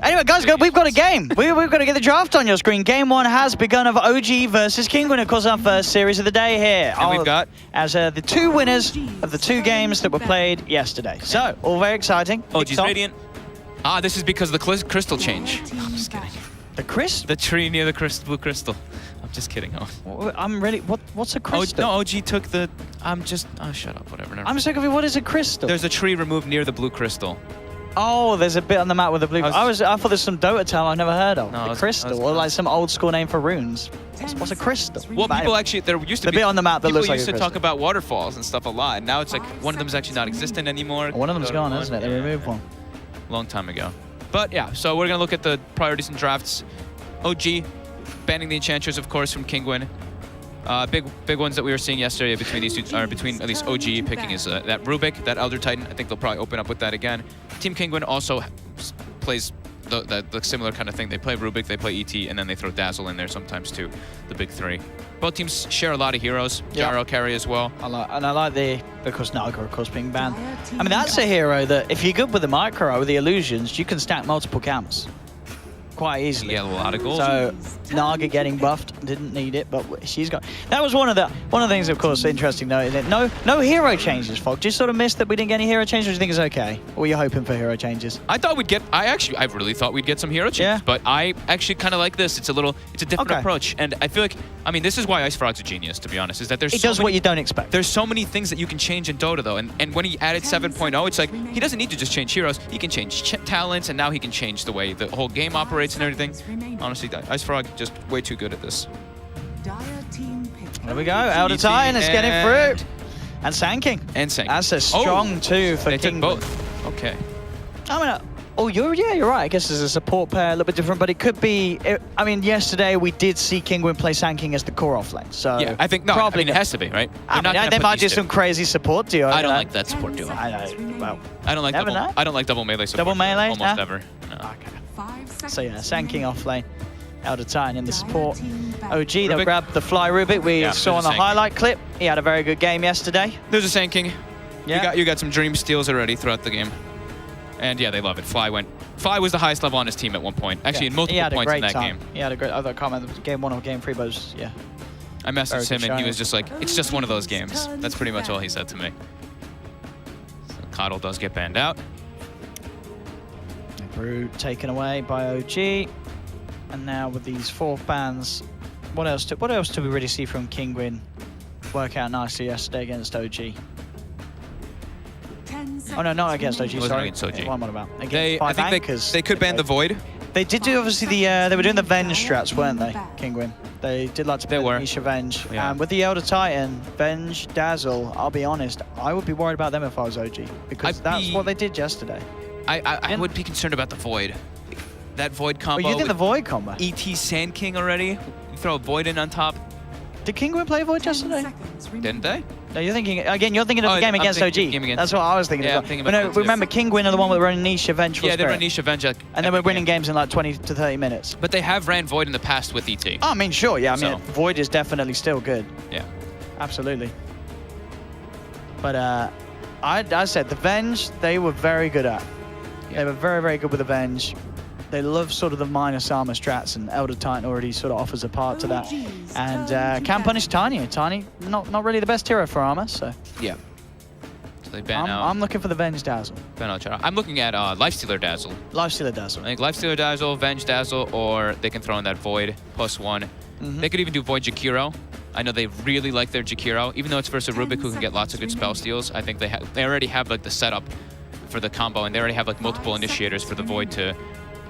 Anyway, guys, we've got a game. We've got to get the draft on your screen. Game 1 has begun of OG versus Kinguin. Of course, our first series of the day here. And we've got as the 2 winners of the 2 games that were played yesterday. So, all very exciting. OG's Radiant. Ah, this is because of the crystal change. No, I'm just kidding. The crystal? The tree near the blue crystal. I'm just kidding. Oh. I'm really... What's a crystal? No, OG took the... I'm just... Oh, shut up. Whatever. I'm sick of it. What is a crystal? There's a tree removed near the blue crystal. Oh, there's a bit on the map with the blue... I thought there's some Dota term I've never heard of. No, a crystal, or like some old school name for runes. What's a crystal? Well, people actually... There used to be... The bit on the map that looks like a crystal. People used to talk about waterfalls and stuff a lot, and now it's like one of them's actually not existent anymore. One of them's gone, isn't it? They removed one. Long time ago. But yeah, so we're going to look at the priorities and drafts. OG, banning the Enchanters, of course, from Kinguin. Big ones that we were seeing yesterday between these two, or between at least OG picking is that Rubik, that Elder Titan. I think they'll probably open up with that again. Team Kinguin also plays the similar kind of thing. They play Rubik, they play ET, and then they throw Dazzle in there sometimes too, the big 3. Both teams share a lot of heroes. Gyro carry as well. I like because Naga, of course, being banned. I mean, that's a hero that if you're good with the micro, with the illusions, you can stack multiple camps quite easily. Yeah, a lot of gold. So Naga getting buffed, didn't need it, but she's got. That was one of the things, of course, interesting though. Is no hero changes, Fog. Just sort of missed that we didn't get any hero changes. Or do you think it's okay? Or were you hoping for hero changes? I thought we'd get. I really thought we'd get some hero changes. But I actually kind of like this. It's a different approach, and I feel like. I mean, this is why Ice Frog's a genius, to be honest. Is that there's. It does what you don't expect. There's so many things that you can change in Dota though, and when he added 7.0, it's like he doesn't need to just change heroes. He can change talents, and now he can change the way the whole game operates and everything. Honestly, Ice Frog just way too good at this. There we go. Elder Titan is getting through. And Sanking. That's a strong 2 for King. Both. Okay. I mean, you're right. I guess as a support pair, a little bit different, but it could be. I mean, yesterday we did see Kinguin play Sanking as the core offlane. So yeah, I think probably it has to be right. They might do some crazy support duo. I don't like that support duo. I know. Well, I don't like double melee support. Double melee? Almost ever. No. Okay. So yeah, Sanking offlane. Elder Titan in the support. OG, they'll grab the Fly Rubik we saw on the highlight clip. He had a very good game yesterday. There's a Sanking. Yeah. You got some dream steals already throughout the game. And yeah, they love it. Fly was the highest level on his team at one point. Actually, in multiple points in that game. He had a great, I can't remember game 1 or game 3, but was, yeah. I messaged him and he was just like, it's just one of those games. That's pretty much all he said to me. So Coddle does get banned out. Brute taken away by OG. And now with these 4 bans, what else do we really see from Kinguin work out nicely yesterday against OG? Oh no, not against OG. Sorry, against OG. What am I about? I think they could ban the Void. They did do obviously they were doing the Venge strats, weren't they, Kinguin? They did like to play Nisha Venge. And with the Elder Titan, Venge, Dazzle, I'll be honest, I would be worried about them if I was OG. Because that's what they did yesterday. I would be concerned about the Void. That Void combo. Well, you think the Void combo? ET Sand King already? You throw a Void in on top. Did Kinguin play Void yesterday? Didn't they? No, you're thinking of the game against OG. That's what I was thinking. Yeah, but no, remember Kinguin are the one with running Nisha Venge. Yeah, they run Nisha Venge. And then we're winning games in like 20 to 30 minutes. But they have ran Void in the past with ET. Oh, I mean, sure, yeah. I mean, Void is definitely still good. Yeah. Absolutely. But I said the Venge, they were very good at. Yeah. They were very, very good with the Venge. They love sort of the minus armor strats, and Elder Titan already sort of offers a part to that. And can punish Tiny. Tiny, not really the best hero for armor, so. Yeah. So they ban out. I'm looking for the Venge Dazzle. I'm looking at Lifestealer Dazzle. Lifestealer Dazzle. I think Lifestealer Dazzle, Venge Dazzle, or they can throw in that Void +1. They could even do Void Jakiro. I know they really like their Jakiro, even though it's versus Rubik who can get lots of good spell steals. I think they already have like the setup for the combo, and they already have like multiple initiators for the Void to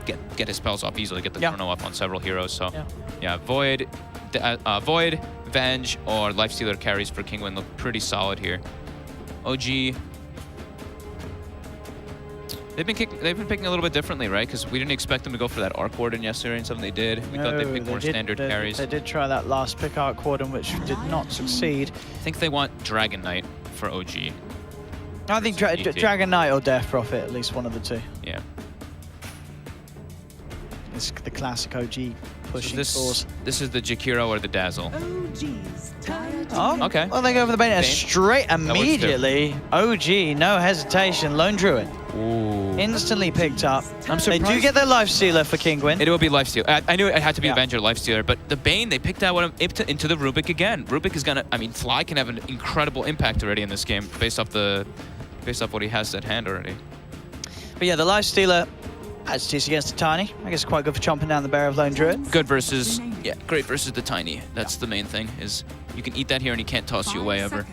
get his spells off easily, get the chrono up on several heroes. So yeah, Void, Venge, or Lifestealer carries for Kinguin look pretty solid here. OG, they've been picking a little bit differently, right? Because we didn't expect them to go for that Arc Warden yesterday, and something they did. We thought they'd pick more standard carries. They did try that last pick Arc Warden, which did not succeed. I think they want Dragon Knight for OG. I think Dragon Knight or Death Prophet, at least one of the 2. Yeah. It's the classic OG pushing force. This is the Jakiro or the Dazzle. Oh, okay. Well, they go for the bait and straight immediately. OG, no hesitation, Lone Druid. Ooh. Instantly picked up. I'm They surprised. do get their lifestealer for Kinguin. It will be lifesteal. I knew it had to be Yeah. Avenger lifestealer, but the Bane, they picked that one into the Rubik again. Rubik is gonna, I mean, Fly can have an incredible impact already in this game based off what he has at hand already. But yeah, the lifestealer has just against the Tiny. I guess quite good for chomping down the Bear of Lone Druid. Good versus, yeah, great versus the Tiny. That's the main thing, is you can eat that here and he can't toss you away ever.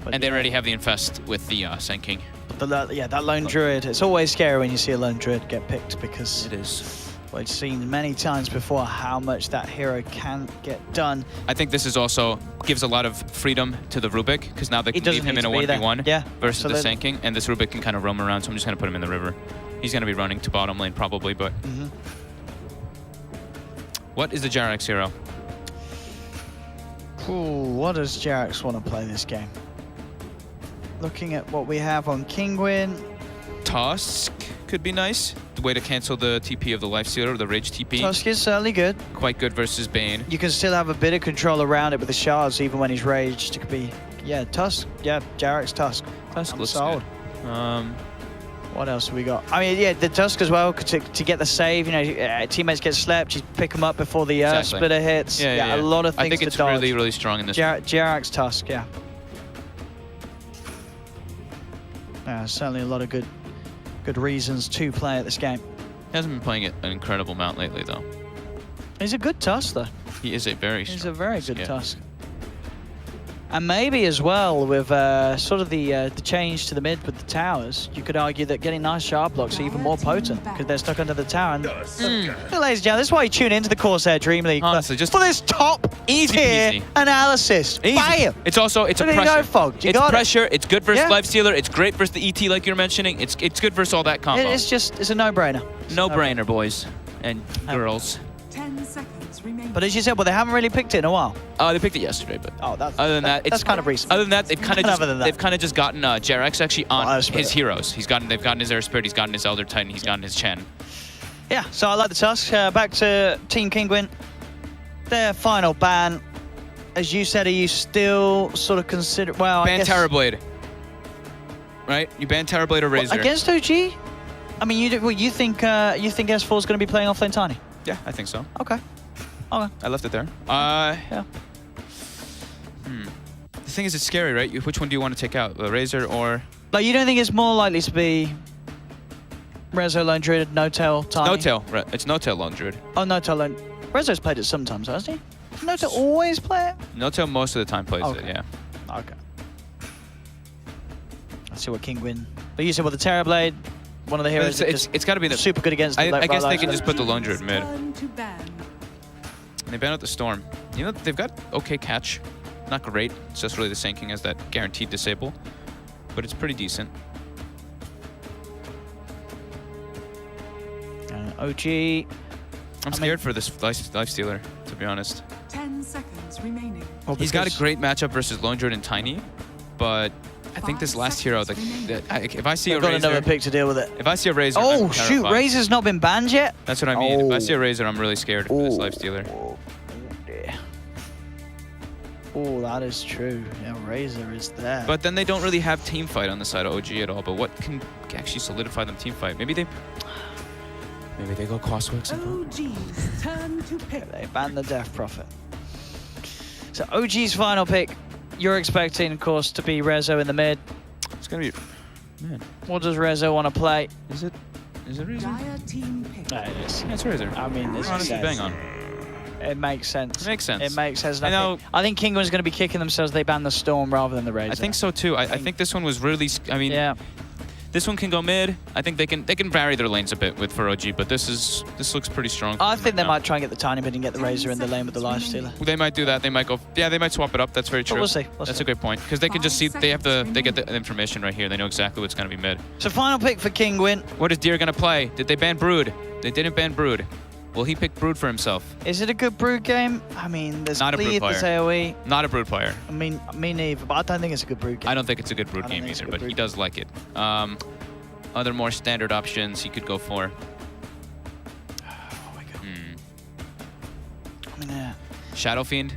But And they yeah, already have the Infest with the Sand King. yeah, that Lone Druid, it's always scary when you see a Lone Druid get picked because It is. we've seen many times before how much that hero can get done. I think this is also gives a lot of freedom to the Rubik, because now they can doesn't leave him need in a to be there. 1v1 Yeah, versus the absolutely. Sand King, and this Rubik can kind of roam around, so I'm just going to put him in the river. He's going to be running to bottom lane probably, but... What is the Jarax hero? Ooh, what does Jarax want to play this game? Looking at what we have on Kinguin. Tusk could be nice. The way to cancel the TP of the Lifestealer, the Rage TP. Tusk is certainly good. Quite good versus Bane. You can still have a bit of control around it with the shards, even when he's raged. It could be, yeah, Tusk. Yeah, Jarax Tusk. Tusk I'm looks sold. good. What else have we got? I mean, yeah, the Tusk as well to get the save. You know, teammates get slept, you pick them up before the Exactly. splitter hits. Yeah, a lot of things I think to it's dodge. really, really strong in this. Jarax Tusk, yeah. Certainly a lot of good reasons to play at this game. He hasn't been playing it an incredible amount lately, though. He's a good Tusk, though. He is a very He's strong a very good yeah. Tusk. And maybe as well with sort of the change to the mid with the towers, you could argue that getting nice sharp blocks are even more potent because they're stuck under the tower. And ladies and gentlemen, this is why you tune into the Corsair Dream League. Honestly, just for this top easy tier peasy. analysis. Easy. Bam! It's also, it's a There you pressure. go, Fog. You It's got it. pressure. It's good versus Yeah. Lifestealer. It's great versus the ET, like you're mentioning. It's good versus all that combo. It's a no-brainer. No-brainer, boys and girls. 10 seconds remaining. But as you said, well, they haven't really picked it in a while. They picked it yesterday, but Oh, that's other than that, that's kind of recent. Other than that, they've kind of Other than that. they've kind of just gotten Jarax actually on Air Spirit. his heroes. They've gotten his Air Spirit. He's gotten his Elder Titan. He's gotten his Chen. Yeah, so I like the Tusk. Back to Team Kinguin. Their final ban. As you said, are you still sort of consider? Well, I Ban guess Terrorblade. Right? You ban Terrorblade or Razor. against OG. I mean, you think S4 is going to be playing offlane Tiny? Yeah, I think so. Okay. Okay. I left it there. Yeah. The thing is, it's scary, right? Which one do you want to take out? The Razor or... Like, you don't think it's more likely to be Rezo, Lone Druid, No-Tail, Tiny? No-Tail. Right. It's No-Tail Lone Druid. Oh, No-Tail, Lone... Rezo's played it sometimes, hasn't he? Does No-Tail always play it? No-Tail most of the time plays it, Okay. yeah. Okay. Let's see what Kinguin... But you said, well, the Terrorblade, one of the heroes that It's got to be the... super good against the I guess they can Lifestealer. just put the Lone Druid mid. Turn to ban. And they ban out the Storm. You know, they've got okay catch. Not great. It's just really the Sand King has that guaranteed disable. But it's pretty decent. OG... I'm scared for this Lifestealer, to be honest. 10 seconds remaining. Well, He's got a because- great matchup versus Lone Druid and Tiny, but I think this last hero, if I see a They've got another Razor, pick to deal with it. if I see a Razor, Oh, I'm shoot, terrified. Razor's not been banned yet? That's what I mean. If I Oh. see a Razor, I'm really scared for this Lifestealer. Oh, dear. Oh, that is true. Yeah, Razor is there. But then they don't really have team fight on the side of OG at all. But what can actually solidify them team fight? Maybe they go Crossworks. OG's turn to pick. They banned the Death Prophet. So OG's final pick, you're expecting, of course, to be Rezo in the mid. It's gonna be, man. What does Rezo want to play? Is it Razor? Dire team pick. It is. Yeah, it's Razor. I mean, this Honestly, is bang on. It makes sense. It makes sense. It makes sense. I know- I think Kinguin's going to be kicking themselves. They ban the Storm rather than the Razor. I think so too. I think this one was really. I mean, Yeah. this one can go mid. I think they can vary their lanes a bit with for OG, but this looks pretty strong. I think they Yeah. might try and get the Tiny mid and get the Razor in the lane with the Lifestealer. They might do that. They might go. Yeah, they might swap it up. That's very true. But we'll see. We'll That's see. a great point because they can just see. They have they get the information right here. They know exactly what's going to be mid. So final pick for Kinguin. What is Deer going to play? Did they ban Brood? They didn't ban Brood. Will he pick Brood for himself? Is it a good Brood game? I mean, there's Not a Brood Bleed, there's player. AoE. Not a Brood player. I mean, me neither, but I don't think it's a good Brood game. I don't think it's a good Brood I don't game think it's a either, good but he Brood does like it. Other more standard options he could go for. Oh my god. Hmm. I mean, yeah. Shadow Fiend.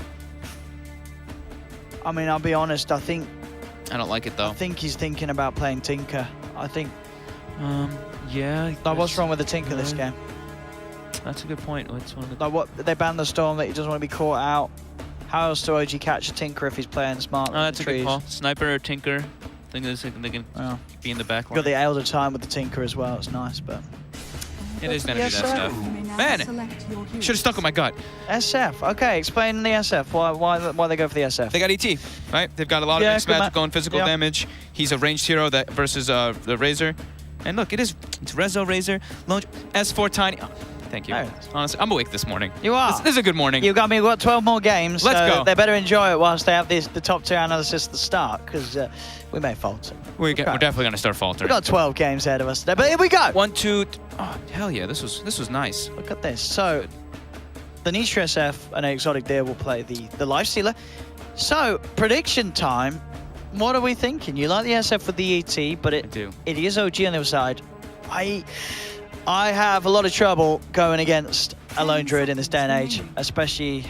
I mean, I'll be honest. I think I don't like it though. he's thinking about playing Tinker. I think Yeah. Like, what's wrong with the Tinker this game? That's a good point. What's one of the... Like, what they banned the Storm that he doesn't want to be caught out. How else do OG catch a Tinker if he's playing smart? Oh, that's a good call. Sniper or Tinker. I think they can be in the back. Got the Elder time with the Tinker as well. It's nice, but it is gonna be that stuff. You may now Man, select your hero. should have stuck with my gut. SF. Okay, explain the SF. Why they go for the SF? They got ET, right? They've got a lot of mixed magic going physical damage. He's a ranged hero that versus the Razor. And look, it's Rezo, Razor, S4 Tiny. Oh, thank you. Honestly, I'm awake this morning. You are. This is a good morning. You've got me. We've got 12 more games. Let's go. They better enjoy it whilst they have the top tier analysis at the start, because we may falter. We're definitely gonna start faltering. We've got 12 games ahead of us today, but here we go. 1, 2. Oh hell yeah! This was nice. Look at this. So, the Nisha SF and Exotic Deer will play the Lifestealer. So, prediction time. What are we thinking? You like the SF with the ET, but it is OG on the other side. I have a lot of trouble going against a lone druid in this day and age, especially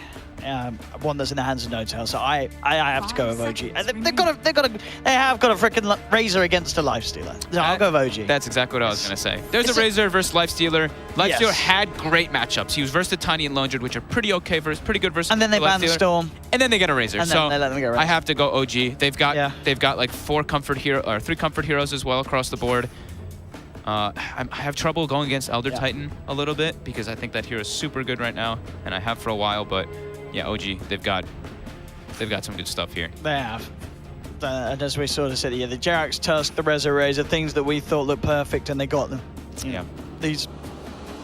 one that's in the hands of No-Tail. So I have to go with OG. And they have got a freaking Razor against a Lifestealer. So I'll go with OG. That's exactly what I was gonna say. There's a Razor versus Lifestealer. Lifestealer had great matchups. He was versus the Tiny and Lone Druid, which are pretty good versus. And then they ban the Storm. And then they get a Razor. And so then they let them get Razor. I have to go OG. They've got like 3 comfort heroes as well across the board. I have trouble going against Elder Titan a little bit because I think that hero is super good right now, and I have for a while. But yeah, OG, they've got some good stuff here. They have. And as we sort of said, the Jerax, Tusk, the Rezo Razor, things that we thought looked perfect, and they got them. Yeah. These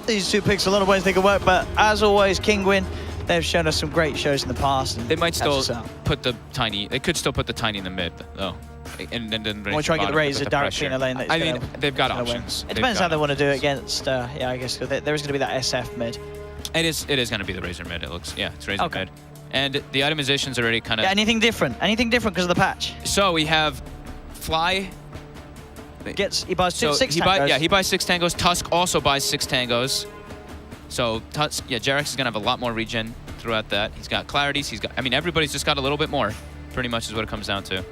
2 picks, a lot of ways they could work, but as always, Kinguin, they've shown us some great shows in the past. And they might still put the Tiny. They could still put the Tiny in the mid, though. And then we'll try to get the Razor directly in a lane. I mean, they've got options. It depends how they want to do it against. I guess there is going to be that SF mid. It is going to be the Razor mid. It looks. Yeah, it's Razor mid. And the itemization's already kind of. Yeah, anything different? Anything different because of the patch? So we have Fly. He buys 6 tangos. He buys 6 tangos. Tusk also buys 6 tangos. So Tusk, Jerax is gonna have a lot more regen throughout that. He's got clarities. I mean, everybody's just got a little bit more. Pretty much is what it comes down to.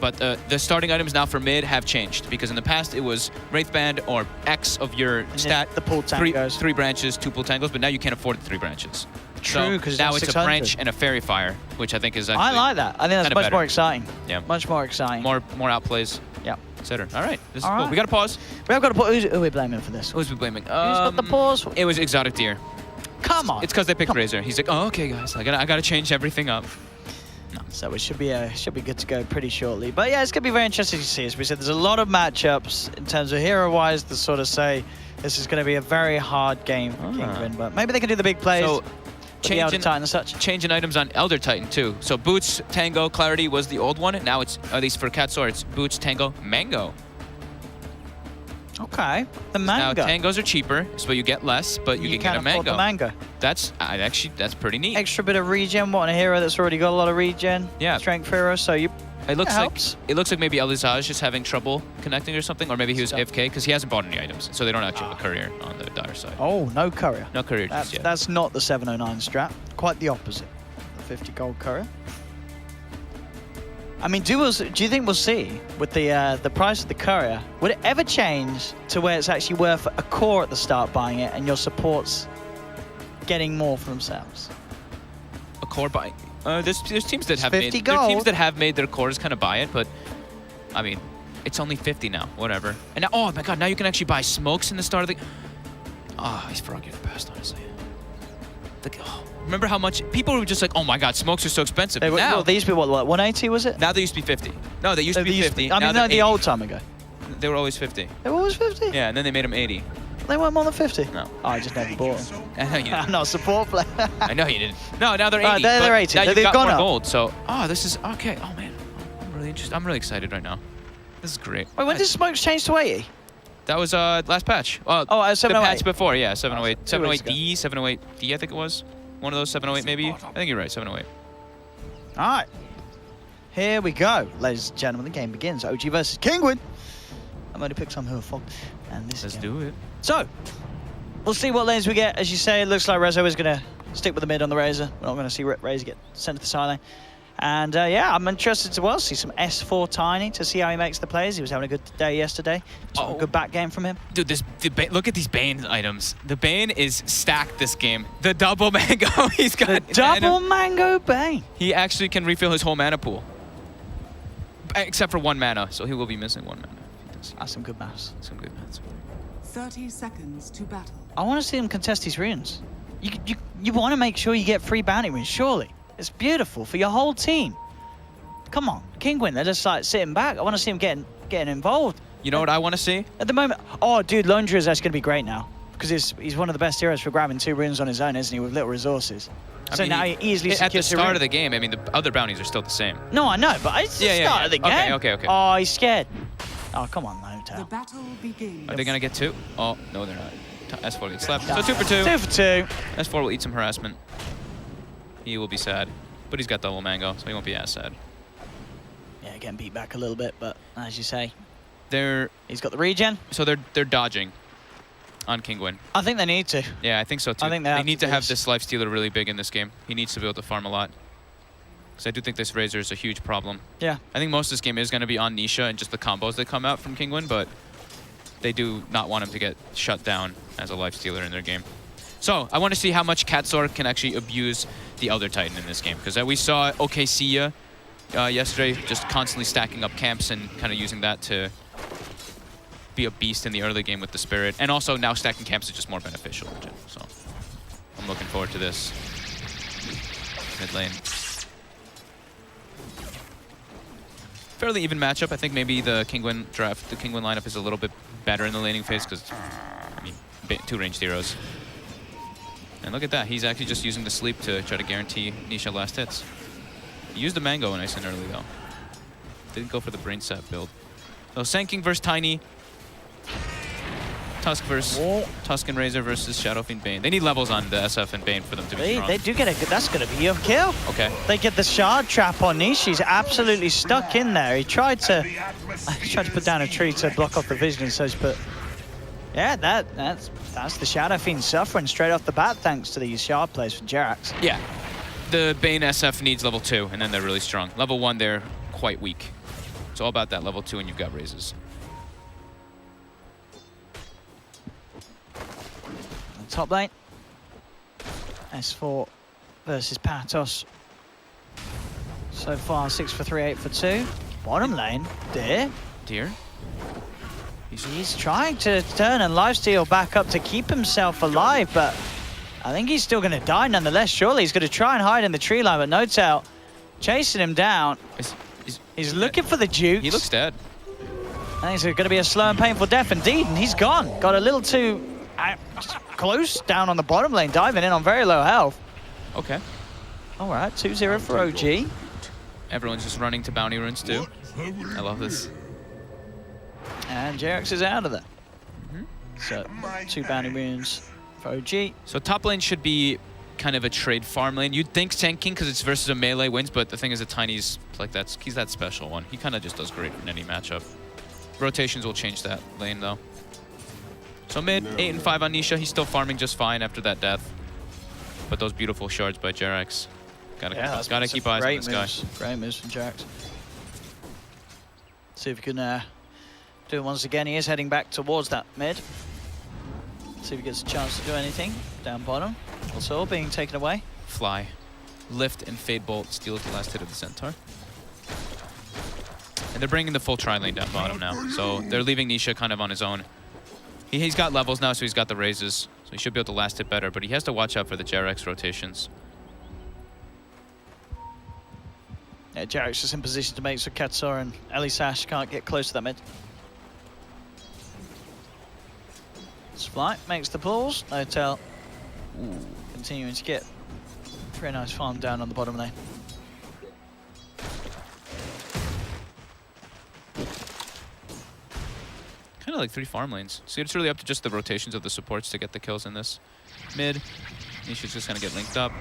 But the starting items now for mid have changed because in the past it was Wraithband or X of your stat. The pull tangos. 3 branches, 2 pull tangos, but now you can't afford the 3 branches. True, because now it's a branch and a Fairy Fire, which I think is actually. I like that. I think that's much more exciting. Yeah. Much more exciting. More outplays. Yeah. Etc. All right. This is cool. We got to pause. We have got to pause. Who are we blaming for this? Who's we blaming? Who's got the pause? It was Exotic Deer. Come on. It's because they picked Razor. He's like, oh, okay, guys, I gotta change everything up. No. So it should be good to go pretty shortly. But yeah, it's gonna be very interesting to see. As we said, there's a lot of matchups in terms of hero-wise to sort of say this is gonna be a very hard game for Kinguin. But maybe they can do the big plays. So, the Elder Titan and such. Changing items on Elder Titan too. So Boots, Tango, Clarity was the old one. Now it's, at least for Katsor, it's Boots, Tango, Mango. Okay, the Mango. Now Tangos are cheaper, so you get less, but you can get a Mango. The Mango. That's pretty neat. Extra bit of regen. What, a hero that's already got a lot of regen? Yeah. Strength hero. So you. It looks like maybe Elizage is having trouble connecting or something, or maybe he was AFK because he hasn't bought any items, so they don't actually have a courier on the Dire side. Oh, no courier. No courier just yet. That's not the 709 strat. Quite the opposite. The 50 gold courier. I mean, do you think we'll see with the price of the courier? Would it ever change to where it's actually worth a core at the start buying it, and your supports getting more for themselves? A core buy. There's teams that have made their cores kind of buy it, but I mean, it's only 50 now. Whatever. And now, oh my God, now you can actually buy smokes in the start of the. Ah, he's froggy the best, honestly. Remember how much people were just like, oh my God, smokes are so expensive. Now they used to be what 180 was it? Now they used to be 50. No, they used to be 50. I mean, no, the old time ago. They were always 50. They were always 50? Yeah, and then they made them 80. They weren't more than 50? No. Oh, I just never bought them. I know you didn't. I'm not a support player. I know you didn't. No, now they're 80. They're 80. Now They've you've got gone more up. gold. So, this is okay. Oh man, I'm really interested. I'm really excited right now. This is great. Wait, when did smokes change to 80? That was last patch. The 708. patch before, yeah, 708, 708D, 708D, I think it was. One of those 708 maybe. I think you're right, 708. All right. Here we go, ladies and gentlemen. The game begins. OG versus Kinguin. I'm going to pick some who are fun. And this Let's do it. So, we'll see what lanes we get. As you say, it looks like Rezo is going to stick with the mid on the Razor. We're not going to see Razor get sent to the side lane. And yeah, I'm interested to see some S4 Tiny to see how he makes the plays. He was having a good day yesterday. A good back game from him. Dude, look at these Bane items. The Bane is stacked this game. The double mango, he's got the double mango Bane. He actually can refill his whole mana pool. Except for 1 mana, so he will be missing 1 mana. That's some good maths. Some good maths. 30 seconds to battle. I want to see him contest these runes. You want to make sure you get free bounty runes, surely. It's beautiful for your whole team. Come on, Kinguin, they're just like sitting back. I want to see him getting involved. You know what I want to see? At the moment, oh, dude, Laundry is actually going to be great now. Because he's one of the best heroes for grabbing 2 runes on his own, isn't he, with little resources. So now he easily secures at the start of the game, I mean, the other bounties are still the same. No, I know, but it's the start of the game. Okay. Oh, he's scared. Oh, come on, Motel. The battle begins. Are they going to get 2? Oh, no, they're not. S4 gets slapped. So 2 for 2. 2 for 2. S4 will eat some harassment. He will be sad. But he's got double mango, so he won't be as sad. Yeah, getting beat back a little bit, but as you say, he's got the regen. So they're dodging on Kinguin. I think they need to. Yeah, I think so too. I think they need to have this life stealer really big in this game. He needs to be able to farm a lot. Because I do think this Razor is a huge problem. Yeah. I think most of this game is going to be on Nisha and just the combos that come out from Kinguin, but they do not want him to get shut down as a life stealer in their game. So I want to see how much Katsor can actually abuse the Elder Titan in this game. Because we saw OKC yesterday just constantly stacking up camps and kind of using that to be a beast in the early game with the Spirit. And also now stacking camps is just more beneficial. So I'm looking forward to this. Mid lane. Fairly even matchup. I think maybe the Kinguin lineup is a little bit better in the laning phase because, I mean, 2 ranged heroes. And look at that. He's actually just using the sleep to try to guarantee Nisha last hits. He used the mango nice and early, though. Didn't go for the brain sap build. So Sand King versus Tiny. Tusk versus Tusk and Razor versus Shadow Fiend Bane. They need levels on the SF and Bane for them to be strong. They do get a good... That's going to be a kill. Okay. They get the shard trap on Nish. He's absolutely stuck in there. He tried to put down a tree to block off the vision and such, but... Yeah, that's the Shadow Fiend suffering straight off the bat thanks to these shard plays from Jerax. Yeah. The Bane SF needs level 2, and then they're really strong. Level 1, they're quite weak. It's all about that level 2, and you've got raises. Top lane. S4 versus Patos. So far, 6 for 3, 8 for 2. Bottom lane, Deer. He's trying to turn and lifesteal back up to keep himself alive, but I think he's still going to die nonetheless. Surely he's going to try and hide in the tree line, but no tell. Chasing him down. He's looking for the Jukes. He looks dead. I think it's going to be a slow and painful death indeed, and he's gone. Got a little too close down on the bottom lane, diving in on very low health. Okay. All right, 2-0 for OG. Everyone's just running to bounty runes too. I love this. And Jerax is out of there. So 2 bounty runes for OG. So top lane should be kind of a trade farm lane. You'd think Sand King because it's versus a melee wins, but the thing is that Tiny's like he's that special one. He kind of just does great in any matchup. Rotations will change that lane though. So mid, 8 and 5 on Nisha. He's still farming just fine after that death. But those beautiful shards by Jerax. Gotta keep eyes on this guy. Great moves from Jerax. See if he can do it once again. He is heading back towards that mid. See if he gets a chance to do anything. Down bottom. Also being taken away. Fly. Lift and Fade Bolt steals the last hit of the Centaur. And they're bringing the full tri-lane down bottom now. So they're leaving Nisha kind of on his own. He's got levels now, so he's got the raises. So he should be able to last hit better, but he has to watch out for the Jerax rotations. Yeah, Jerax is in position to make so Katsor and Elisash can't get close to that mid. Splight makes the pulls. No tell. Continuing to get very nice farm down on the bottom lane. Kind of like 3 farm lanes. So it's really up to just the rotations of the supports to get the kills in this. Mid, Nisha's just going to get linked up.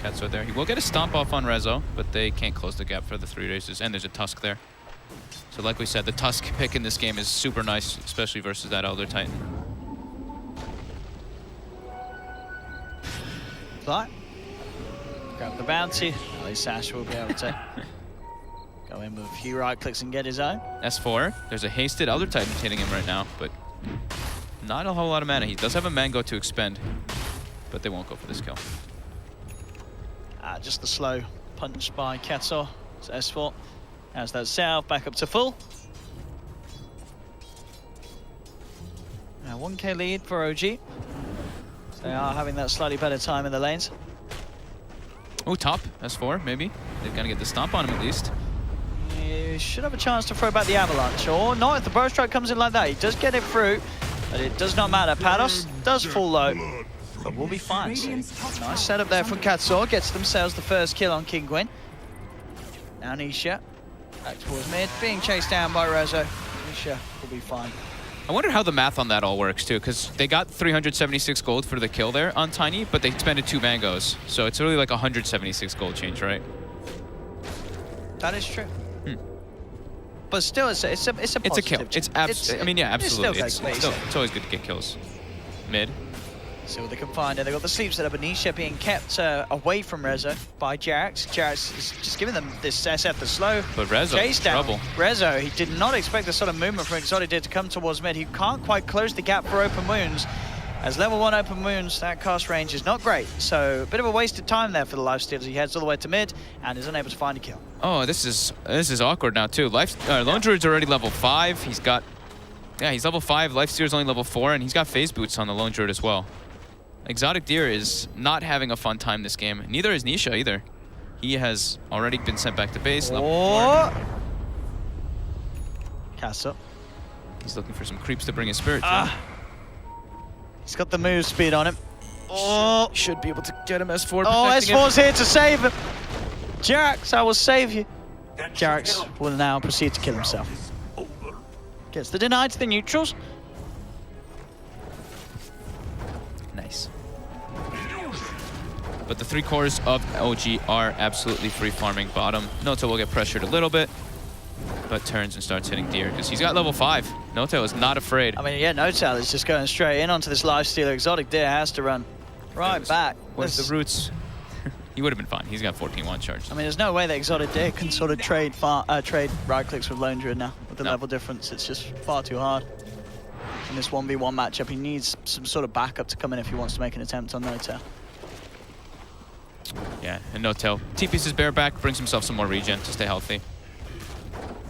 Katsor there. He will get a stomp off on Rezo, but they can't close the gap for the 3 races. And there's a Tusk there. So like we said, the Tusk pick in this game is super nice, especially versus that Elder Titan. But Grab the bounty. At least Sash will be able to go in with a few right clicks and get his own. S4. There's a hasted Elder Titan hitting him right now, but not a whole lot of mana. He does have a mango to expend, but they won't go for this kill. Just the slow punch by Katsor. So S4 has that south back up to full. Now 1k lead for OG. So they are having that slightly better time in the lanes. Oh, top S4 maybe. They're gonna get the stomp on him at least. He should have a chance to throw back the avalanche, or not if the burst strike comes in like that. He does get it through, but it does not matter. Pados does fall low, but we'll be fine. So, nice setup there from Katsor. Gets themselves the first kill on Kinguin. Now Nisha back towards mid, being chased down by Rezo. Nisha will be fine. I wonder how the math on that all works too, because they got 376 gold for the kill there on Tiny, but they expended 2 mangoes. So it's really like 176 gold change, right? That is true. But still, it's a positive. It's a kill. I mean, yeah, absolutely. It's always good to get kills. Mid. See what they can find. They've got the sleep set up, but Nisha being kept away from Rezo by Jax. Jax is just giving them this SF the slow. But Rezo, chase down. trouble. Rezo, he did not expect the sort of movement from Exotic did to come towards mid. He can't quite close the gap for open wounds. As level 1 open wounds, that cast range is not great. So a bit of a wasted time there for the lifesteal as he heads all the way to mid and is unable to find a kill. Oh, this is awkward now too. Lone Druid's already level 5. He's level 5. Lifesteal's only level 4, and he's got phase boots on the Lone Druid as well. Exotic Deer is not having a fun time this game. Neither is Nisha either. He has already been sent back to base. Oh. Castle. He's looking for some creeps to bring his spirit to. He's got the move speed on him. Oh, should be able to get him S4. Oh, S4's here to save him. Jax, I will save you. Jax will now proceed to kill himself. Gets the deny to the neutrals. Nice. But the 3 cores of OG are absolutely free farming bottom. Noto will get pressured a little bit, but turns and starts hitting Deer because he's got level 5. Noto is not afraid. I mean, yeah, Noto is just going straight in onto this lifestealer. Exotic Deer has to run right back. With the roots, he would have been fine. He's got 14 one charge. I mean, there's no way that Exotic Deer can sort of trade right clicks with Lone Druid now. With the level difference, it's just far too hard. In this 1v1 matchup, he needs some sort of backup to come in if he wants to make an attempt on Noto. Yeah, and Noto TPs his bear back, brings himself some more regen to stay healthy.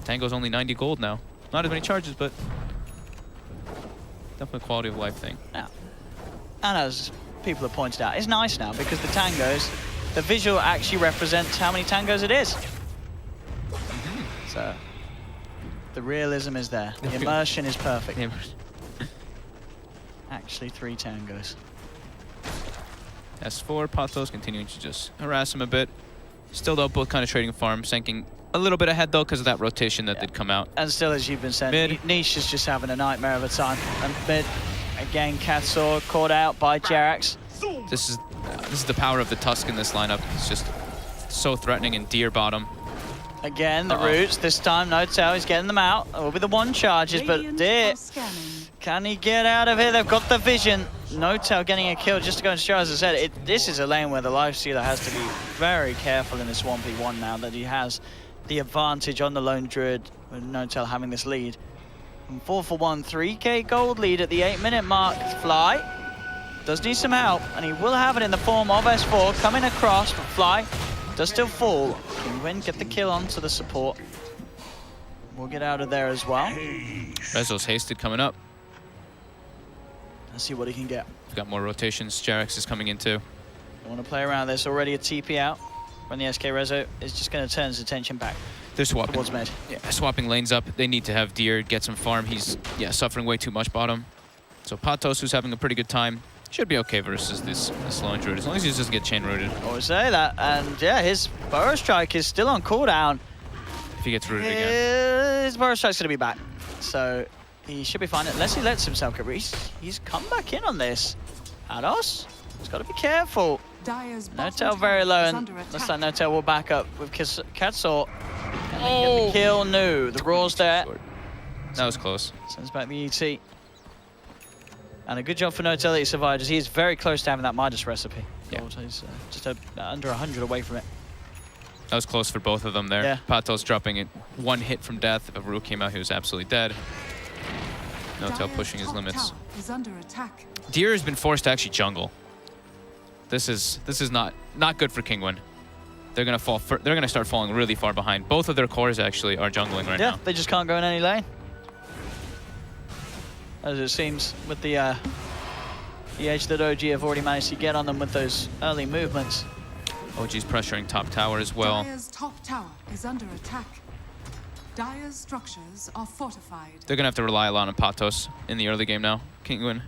Tango's only 90 gold now. Not as many charges, but definitely a quality of life thing. Yeah. And as people have pointed out, it's nice now because the tangos, the visual actually represents how many tangos it is. So the realism is there. The immersion is perfect. Actually 3 tangos. S4, Patos continuing to just harass him a bit. Still though, both kind of trading farm, sinking a little bit ahead though because of that rotation that did come out. And still, as you've been saying, Niche is just having a nightmare of a time. And mid, again, Katsor caught out by Jarax. This is the power of the Tusk in this lineup. It's just so threatening in Deer bottom. Again, the roots. This time, Notel is getting them out. It will be the 1 charges, but Deer, can he get out of here? They've got the vision. Notel getting a kill just to go and show, as I said, this is a lane where the Lifestealer has to be very careful in this 1v1 now that he has the advantage on the Lone Druid with Notel having this lead. And 4 for 1, 3k gold lead at the 8-minute mark. Fly does need some help, and he will have it in the form of S4 coming across, but Fly does still fall. Kinguin get the kill onto the support. We'll get out of there as well. Rezo's hasted coming up. Let's see what he can get. We've got more rotations. Jarax is coming in too. I want to play around. There's already a TP out. When the SK Rezo is just going to turn his attention back. They're swapping. Towards mid. Yeah, swapping lanes up. They need to have Deer get some farm. He's suffering way too much bottom. So Patos, who's having a pretty good time, should be okay versus this Lone Druid, as long as he doesn't get chain rooted. I would say that. And yeah, his Burrow Strike is still on cooldown. If he gets rooted again. His Burrow Strike's going to be back. So he should be fine unless he lets himself get reached. He's come back in on this. Ados, he's got to be careful. Notel very low, and looks like Notel will back up with Katsor. And get the kill, no. The Raw's there. That was close. Sends back the ET. And a good job for Notel that he survived, as he is very close to having that Midas recipe. Yeah. gold. He's just under 100 away from it. That was close for both of them there. Yeah. Patos dropping it 1 hit from death. If a Rue came out, he was absolutely dead. N0tail pushing his limits. Is under attack. Deer has been forced to actually jungle. This is not good for Kinguin. They're gonna fall. They're gonna start falling really far behind. Both of their cores actually are jungling right now. Yeah, they just can't go in any lane. As it seems with the edge that OG have already managed to get on them with those early movements. OG's pressuring top tower as well. Dire's top tower is under attack. Dire's structures are fortified. They're gonna have to rely a lot on Patos in the early game now. Kinguin.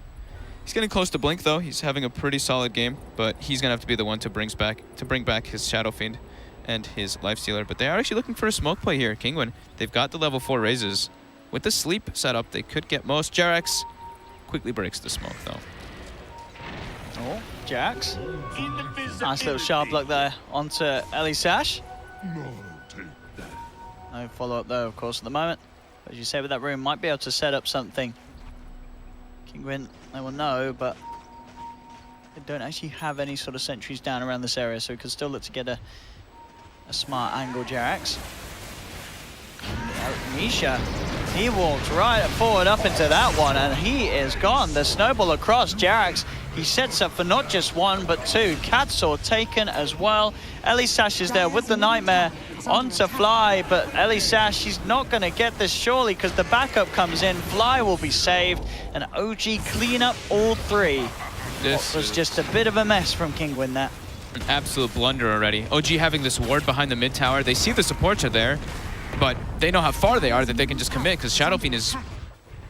He's getting close to Blink though. He's having a pretty solid game, but he's gonna have to be the one to bring back his Shadow Fiend and his Lifestealer. But they are actually looking for a smoke play here. Kinguin. They've got the level 4 raises. With the sleep setup, they could get most. Jerax quickly breaks the smoke though. Oh, Jax. Nice little sharp look there onto Ellie Sash. No follow-up though, of course, at the moment. As you say, with that room, might be able to set up something. Kinguin, they will know, but they don't actually have any sort of sentries down around this area, so we could still look to get a smart angle. Jerax. Nisha, he walked right forward up into that one, and he is gone. The snowball across Jerax. He sets up for not just one, but two. Catsaw taken as well. Ellie Sash is there with the Nightmare onto Fly, but Ellie Sash, she's not going to get this surely because the backup comes in. Fly will be saved, and OG clean up all three. This was just a bit of a mess from Kinguin there. An absolute blunder already. OG having this ward behind the mid tower. They see the supports are there, but they know how far they are that they can just commit because Shadow Fiend is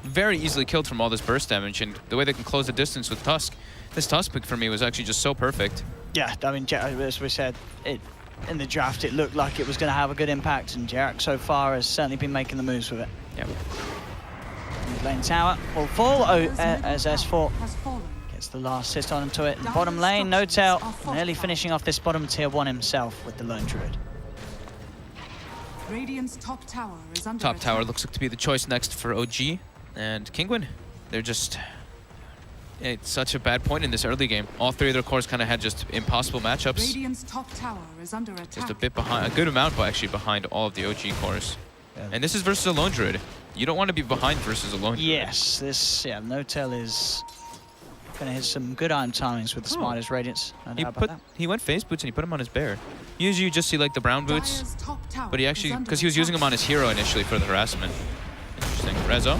very easily killed from all this burst damage, and the way they can close the distance with Tusk. This Tusk pick for me was actually just so perfect. Yeah, I mean, as we said, in the draft, it looked like it was going to have a good impact, and Jerax so far has certainly been making the moves with it. Yep. Lane tower will fall as S4 gets the last assist onto it. Bottom lane, N0tail nearly finishing off this bottom tier 1 himself with the Lone Druid. Radiant's top tower is under Top tower attack. looks like to be the choice next for OG and Kinguin. They're just... It's such a bad point in this early game. All three of their cores kind of had just impossible matchups. Radiant's top tower is under attack. Just a bit behind, a good amount actually behind all of the OG cores. Yeah. And this is versus a Lone Druid. You don't want to be behind versus a Lone Druid. Yes, this, N0tail is going to hit some good item timings with the Smider's Radiance. He went phase boots and he put him on his bear. Usually you just see like the brown boots, but he actually, because he was using them on his hero initially for the harassment. Interesting. Rezo.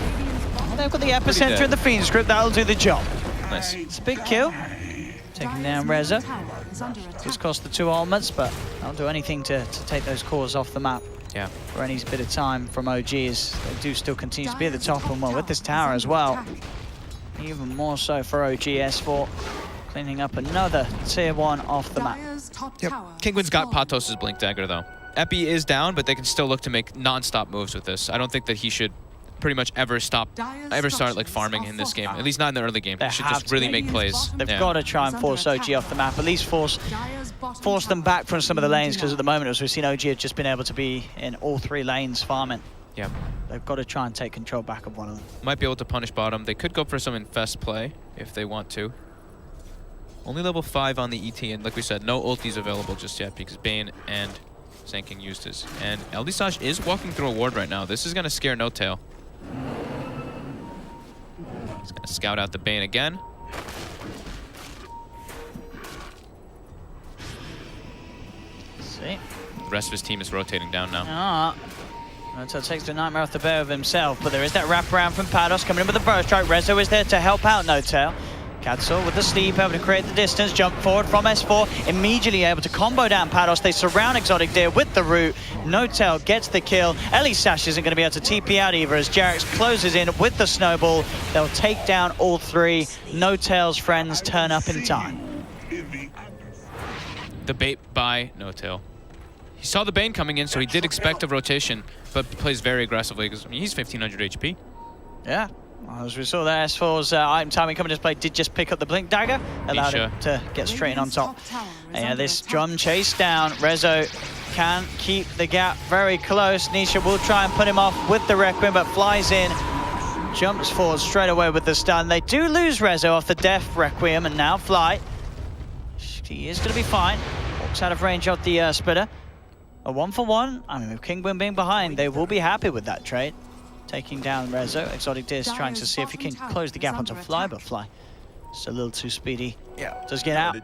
They've got the epicenter of the Fiend script, that'll do the job. Nice. It's a big kill. Taking down Reza. Just cost the 2 ultimates, but I'll do anything to take those cores off the map. Yeah. For any bit of time from OG, as they do still continue to be at the top, and well, with this tower as well. Even more so for OG S4, cleaning up another tier 1 off the map. Yep. Kinguin's got Patos' Blink Dagger though. Epi is down, but they can still look to make non-stop moves with this. I don't think that he should pretty much ever start like farming in this game. At least not in the early game. He should just really make plays. They've got to try and force OG off the map, at least force them back from some of the lanes, because at the moment, as we've seen, OG have just been able to be in all 3 lanes farming. Yeah. They've got to try and take control back of one of them. Might be able to punish bottom. They could go for some infest play if they want to. Only level 5 on the ET, and like we said, no ultis available just yet because Bane and Zanking used his. And Eldisage is walking through a ward right now. This is going to scare N0tail. He's going to scout out the Bane again. See? The rest of his team is rotating down now. N0tail takes the Nightmare off the bear of himself, but there is that wraparound from Pados coming in with the burst strike. Rezo is there to help out N0tail. Catsaw with the sleep, able to create the distance, jump forward from S4, immediately able to combo down Pados. They surround Exotic Deer with the root. N0tail gets the kill. Ellie Sash isn't going to be able to TP out either as Jerax closes in with the snowball. They'll take down all 3. N0tail's friends turn up in time. The bait by N0tail. He saw the Bane coming in, so he did expect a rotation, but plays very aggressively because, I mean, he's 1500 HP. Yeah. As we saw there, S4's item timing coming into play did just pick up the Blink Dagger, allowed him to get straight in on top. And yeah, this drum chase down, Rezo can keep the gap very close. Nisha will try and put him off with the Requiem, but flies in, jumps forward straight away with the stun. They do lose Rezo off the Death Requiem, and now Fly He is going to be fine. Walks out of range of the splitter. A 1-for-1. I mean, with Kinguin being behind, they will be happy with that trade. Taking down Rezo. Exotic Disc trying to see if he can close the gap onto Fly, but Fly just a little too speedy. Yeah. Does get out.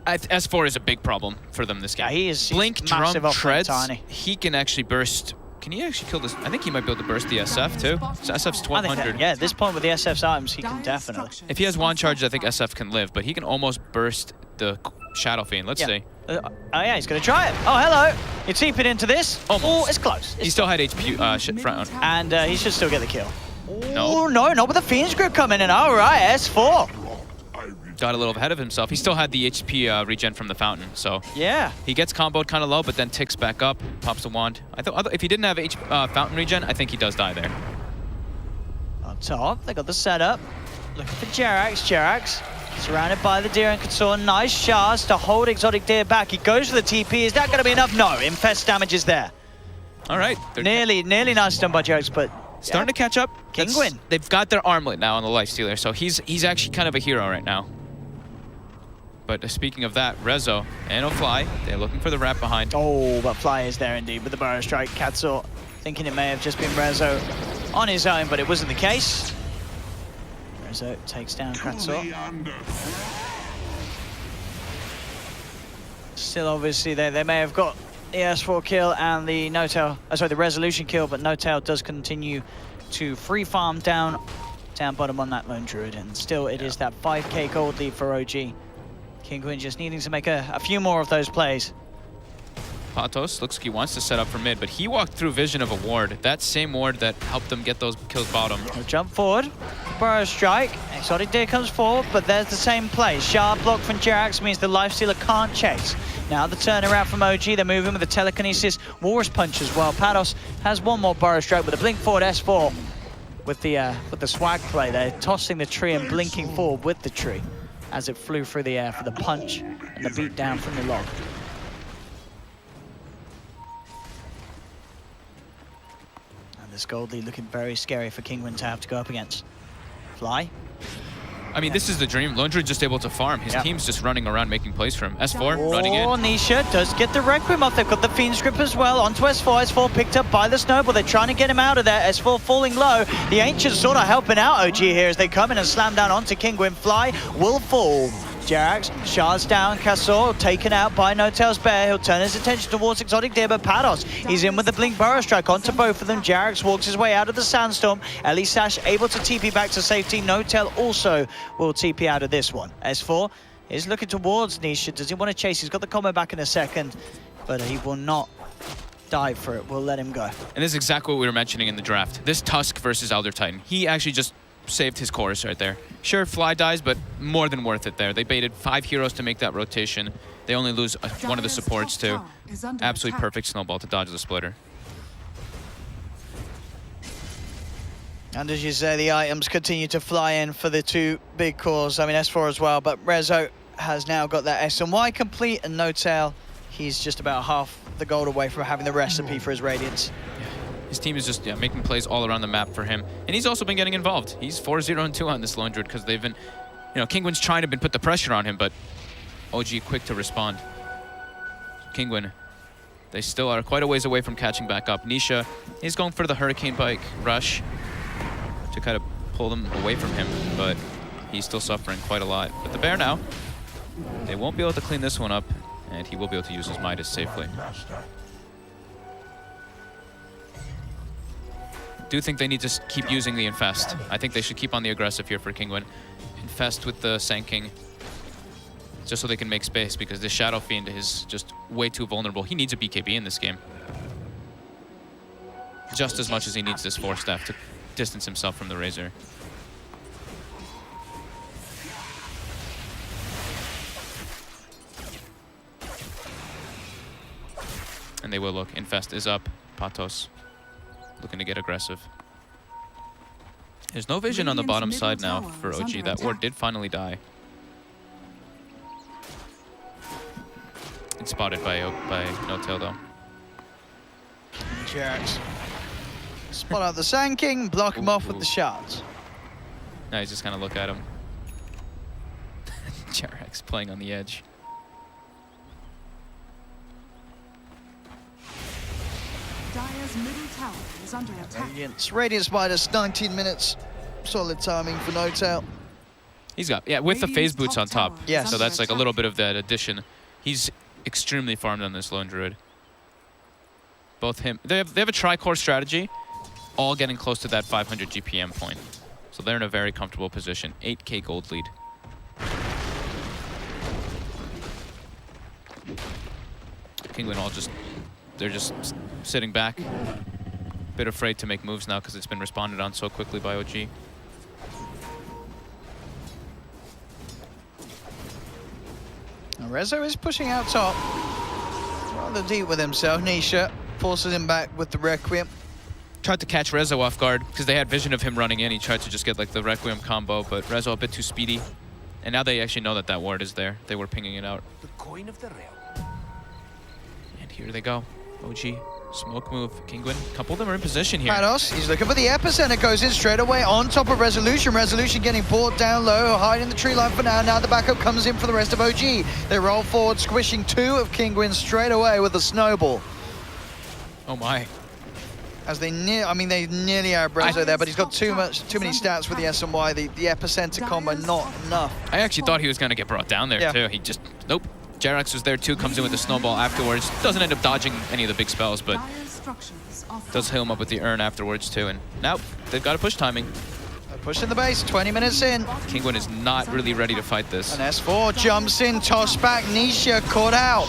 S4 is a big problem for them this game. Yeah, he is. Blink, Drum, Treads. Tiny. He can actually burst. Can he actually kill this? I think he might be able to burst the SF too. So SF's 1200. Yeah, at this point with the SF's items, he can definitely. If he has one charge, I think SF can live, but he can almost burst the Shadow Fiend. Let's see. Oh yeah, he's going to try it. Oh, hello. You teep it into this. Almost. Oh, it's close. He still had HP front on. And he should still get the kill. No. Oh, no, not with the Fiend's Grip coming in. All right, S4. Got a little ahead of himself. He still had the HP regen from the fountain, so yeah, he gets comboed kind of low, but then ticks back up, pops the wand. I thought if he didn't have fountain regen, I think he does die there. On top, they got the setup. Looking for Jerax. Jerax surrounded by the Deer and Consort. Nice shards to hold Exotic Deer back. He goes for the TP. Is that going to be enough? No. Infest damage is there. All right. Nearly nice done by Jerax, but starting to catch up. Kinguin. They've got their armlet now on the Lifestealer, so he's actually kind of a hero right now. But speaking of that, Rezo and Fly, they're looking for the wrap behind. Oh, but Fly is there indeed with the Burrow Strike. Katsor thinking it may have just been Rezo on his own, but it wasn't the case. Rezo takes down Katsor. Still, obviously, they may have got the S4 kill and the No-Tail, the Resolution kill, but No-Tail does continue to free farm down bottom on that Lone Druid, and still it is that 5k gold lead for OG. Kinguin just needing to make a few more of those plays. Patos looks like he wants to set up for mid, but he walked through vision of a ward. That same ward that helped them get those kills bottom. He'll jump forward, Burrow Strike. Exotic Deer comes forward, but there's the same play. Sharp block from Jerax means the Lifestealer can't chase. Now the turnaround from OG, they're moving with the Telekinesis Walrus Punch as well. Patos has one more Burrow Strike with a blink forward S4 with the swag play. They're tossing the tree and blinking forward with the tree as it flew through the air for the punch and the beat down from the log. And this gold lead looking very scary for Kinguin to have to go up against. Fly. I mean, this is the dream. Lone Druid just able to farm. His team's just running around making plays for him. S4 running in. Oh, Nisha does get the Requiem off. They've got the Fiend's Grip as well. Onto S4. S4 picked up by the Snowball. They're trying to get him out of there. S4 falling low. The Ancients sort of helping out OG here as they come in and slam down onto Kinguin. Fly will fall. Jerax shards down. Katsor taken out by No-Tail's Bear. He'll turn his attention towards Exotic Deer, but Patos, he's in with the Blink Burrow Strike onto both of them. Jerax walks his way out of the Sandstorm. Ellie Sash able to TP back to safety. No-Tail also will TP out of this one. S4 is looking towards Nisha. Does he want to chase? He's got the combo back in a second, but he will not dive for it. We'll let him go. And this is exactly what we were mentioning in the draft. This Tusk versus Elder Titan. He actually just saved his chorus right there. Sure, Fly dies, but more than worth it there. They baited 5 heroes to make that rotation. They only lose one of the supports too. Absolutely perfect snowball to dodge the splitter. And as you say, the items continue to fly in for the two big cores. I mean, S4 as well, but Rezo has now got that S and Y complete, and No-Tail, he's just about half the gold away from having the recipe for his Radiance. His team is just making plays all around the map for him. And he's also been getting involved. He's 4-0-2 on this Lone Druid because they've been, Kinguin's trying to put the pressure on him, but OG quick to respond. Kinguin, they still are quite a ways away from catching back up. Nisha, he's going for the Hurricane Bike rush to kind of pull them away from him, but he's still suffering quite a lot. But the Bear now, they won't be able to clean this one up, and he will be able to use his Midas safely. Do think they need to keep using the Infest. I think they should keep on the aggressive here for Kinguin. Infest with the Sand King, just so they can make space, because this Shadow Fiend is just way too vulnerable. He needs a BKB in this game. Just as much as he needs this Force Staff to distance himself from the Razor. And they will look. Infest is up. Patos looking to get aggressive. There's no vision on the bottom side now for OG. That ward did finally die. It's spotted by No-Tail though. Jerax. Spot out the Sand King, block him off with the shards. Now he's just gonna look at him. Jerax playing on the edge. Dire's middle tower is under attack. Radiance minus 19 minutes. Solid timing for No-Tail. He's got, yeah, with the phase boots on top. Yes. So that's like a little bit of that addition. He's extremely farmed on this lone druid. Both him, they have a tri-core strategy, all getting close to that 500 GPM point. So they're in a very comfortable position. 8K gold lead. Kinguin all just, they're just sitting back. Bit afraid to make moves now because it's been responded on so quickly by OG. Now Rezo is pushing out top. Rather deep with himself. Nisha forces him back with the Requiem. Tried to catch Rezo off guard because they had vision of him running in. He tried to just get like the Requiem combo, but Rezo a bit too speedy. And now they actually know that that ward is there. They were pinging it out. The coin of the realm. And here they go. OG, smoke move. Kinguin, a couple of them are in position here. Pados, he's looking for the epicenter, goes in straight away on top of Resolution. Resolution getting brought down low, hiding the tree line for now. Now the backup comes in for the rest of OG. They roll forward, squishing two of Kinguin straight away with a snowball. Oh my. As they they nearly are Rezo there, but he's got too many stats with the SMY. The epicenter combo not enough. I actually thought he was going to get brought down there too. He just, nope. Jerax was there too, comes in with the snowball afterwards. Doesn't end up dodging any of the big spells, but does heal him up with the urn afterwards too. And now they've got to push timing. They're pushing the base, 20 minutes in. Kinguin is not really ready to fight this. And S4 jumps in, toss back, Nisha caught out.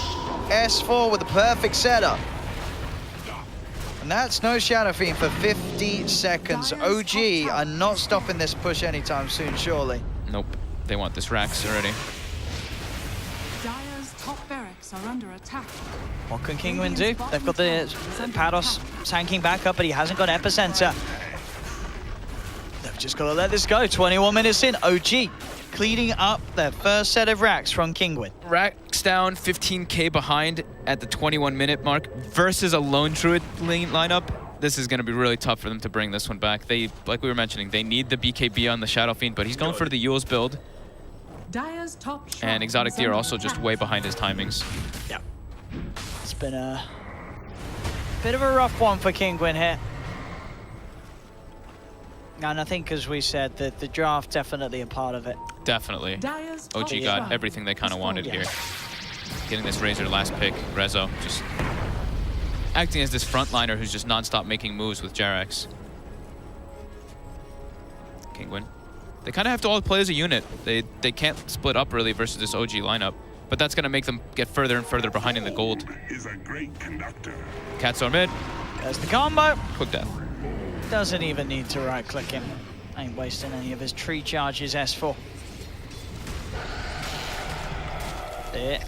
S4 with the perfect setup. And that's no Shadow Fiend for 50 seconds. OG are not stopping this push anytime soon, surely. Nope, they want this Rax already. Dire's top barracks are under attack. What can Kinguin do? They've got the Pados tanking back up, but he hasn't got epicenter. They've just got to let this go. 21 minutes in, OG cleaning up their first set of racks from Kinguin. Racks down, 15K behind at the 21-minute mark versus a lone druid lineup. This is going to be really tough for them to bring this one back. They, like we were mentioning, they need the BKB on the Shadow Fiend, but he's going for the Yule's build. Dire's top And Exotic Deer also just way behind his timings. Yeah. It's been a bit of a rough one for Kinguin here. And I think, as we said, that the draft definitely a part of it. Definitely. OG got everything they kind of wanted here. Getting this Razor last pick, Rezo just acting as this frontliner who's just non-stop making moves with Jerax. Kinguin. They kind of have to all play as a unit. They can't split up really versus this OG lineup, but that's going to make them get further and further behind in the gold. Is a great conductor. Cats mid. There's the combo. Quick death. Doesn't even need to right-click him. Ain't wasting any of his tree charges, S4. There.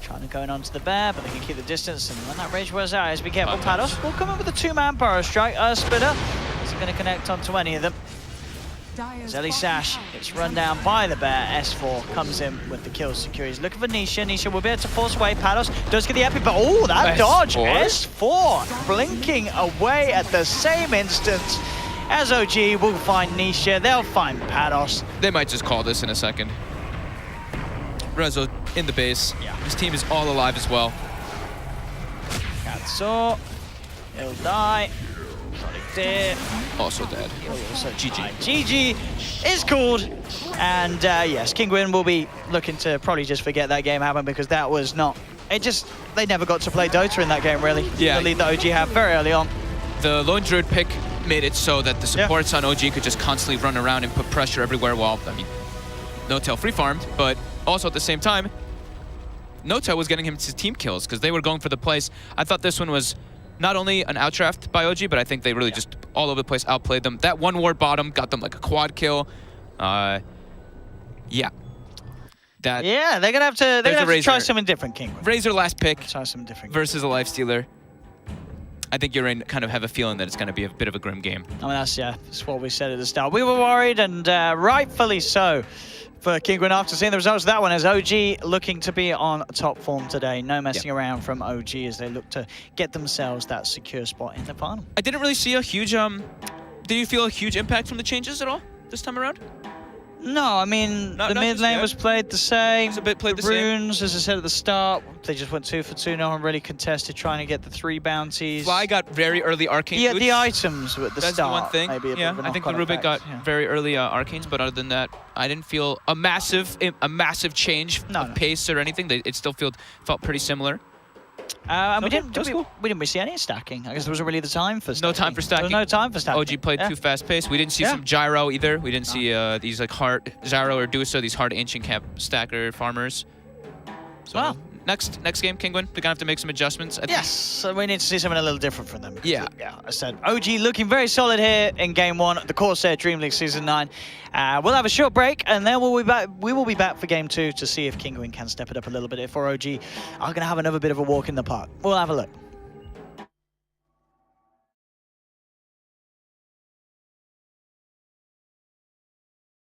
Trying to go in onto the bear, but they can keep the distance, and when that rage wears out, be careful. Pados will come in with a two-man Burrow Strike. Spitter isn't going to connect onto any of them. Zelly Sash gets run down by the bear. S4 comes in with the kill secure. He's looking for Nisha. Nisha will be able to force away. Pados does get the epic, but oh, that dodge! S4 blinking away at the same instant as OG will find Nisha. They'll find Pados. They might just call this in a second. Rezo in the base. Yeah. His team is all alive as well. Katso, he'll die. Dead. Also dead. Also GG. GG is called. And yes, Kinguin will be looking to probably just forget that game happened, because that was not... They never got to play Dota in that game, really. Yeah. The lead that OG had very early on. The lone druid pick made it so that the supports on OG could just constantly run around and put pressure everywhere while, I mean, No-Tail free-farmed, but also at the same time, No-Tail was getting him to team kills because they were going for the place. I thought this one was not only an outdraft by OG, but I think they really just all over the place outplayed them. That one ward bottom got them like a quad kill. Yeah. They're gonna have to try something different, Kinguin. Razor last pick. Try something different. Versus a Lifestealer. I think you're in kind of have a feeling that it's going to be a bit of a grim game. I mean, that's what we said at the start. We were worried, and rightfully so, for Kinguin after seeing the results of that one, as OG looking to be on top form today. No messing around from OG as they look to get themselves that secure spot in the final. I didn't really see a huge, did you feel a huge impact from the changes at all this time around? No, I mean, Not the mid just lane yet. was played the same. It's a bit played the same. Runes, as I said at the start, they just went 2 for 2. No one really contested trying to get the 3 bounties. Fly got very early arcane Yeah, boots. the items at the That's start. the one thing. Maybe a bit Yeah, of a I think the knock-on Rubik got effect, very early arcanes, but other than that, I didn't feel a massive change of pace or anything. It still felt pretty similar. And Okay, we that's cool. didn't really see any stacking. I guess there wasn't really the time for stacking. No time for stacking. There was no time for stacking. OG played too fast paced. We didn't see some gyro either. We didn't see these like hard Zyro or Dusa, these hard ancient camp stacker farmers. So Wow. next game, Kinguin, they're gonna have to make some adjustments. I think. Yes, so we need to see something a little different from them. Yeah. Yeah, I said OG looking very solid here in game 1, the Corsair DreamLeague Season 9. We'll have a short break, and then we will be back for game 2 to see if Kinguin can step it up a little bit. If or OG are going to have another bit of a walk in the park. We'll have a look.